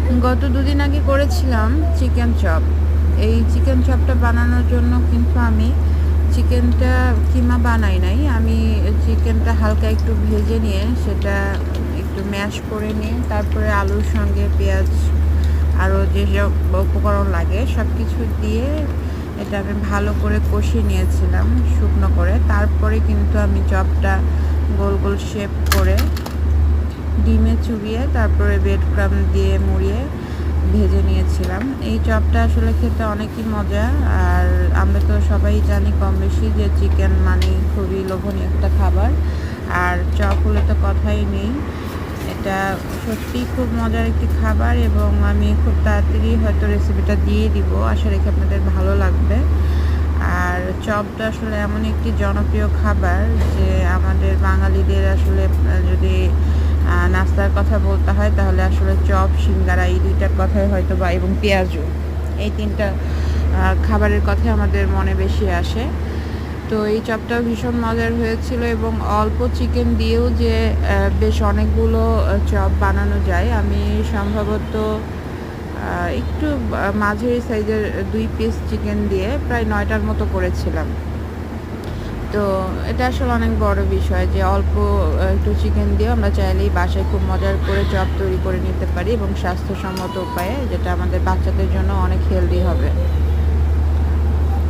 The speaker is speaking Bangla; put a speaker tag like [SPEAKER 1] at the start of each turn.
[SPEAKER 1] গত দুদিন আগে করেছিলাম চিকেন চপ। এই চিকেন চপটা বানানোর জন্য কিন্তু আমি চিকেনটা কিমা বানাই নাই। আমি চিকেনটা হালকা একটু ভেজে নিয়ে সেটা একটু ম্যাশ করে নিয়ে তারপরে আলুর সঙ্গে পেঁয়াজ আরও যেসব উপকরণ লাগে সব কিছু দিয়ে এটা আমি ভালো করে কষিয়ে নিয়েছিলাম শুকনো করে। তারপরে কিন্তু আমি চপটা গোল গোল শেপ করে ডিমে চুবিয়ে তারপরে ব্রেড ক্রাম্ব দিয়ে মুড়িয়ে ভেজে নিয়েছিলাম। এই চপটা আসলে খেতে অনেকই মজা। আর আমরা তো সবাই জানি কম বেশি যে চিকেন মানে খুবই লোভনীয় একটা খাবার। আর চপ হলে তো কথাই নেই। এটা সত্যিই খুব মজার একটি খাবার এবং আমি খুব তাড়াতাড়ি হয়তো রেসিপিটা দিয়ে দিব। আশা রেখে আপনাদের ভালো লাগবে। আর চপটা আসলে এমন একটি জনপ্রিয় খাবার যে আমাদের বাঙালিদের আসলে যদি নাস্তার কথা বলতে হয় তাহলে আসলে চপ, সিঙ্গারা এই দুইটার কথাই হয়তো বা এবং পেঁয়াজু এই তিনটা খাবারের কথাই আমাদের মনে বেশি আসে। তো এই চপটাও ভীষণ মজার হয়েছিল এবং অল্প চিকেন দিয়েও যে বেশ অনেকগুলো চপ বানানো যায়। আমি সম্ভবত একটু মাঝারি সাইজের ২ পিস চিকেন দিয়ে প্রায় ৯টার মতো করেছিলাম। তো এটা আসলে অনেক বড় বিষয় যে অল্প একটু চিকেন দিয়েও আমরা চাইলেই বাসায় খুব মজার করে চপ তৈরি করে নিতে পারি এবং স্বাস্থ্যসম্মত উপায়ে, যেটা আমাদের বাচ্চাদের জন্য অনেক হেলদি হবে।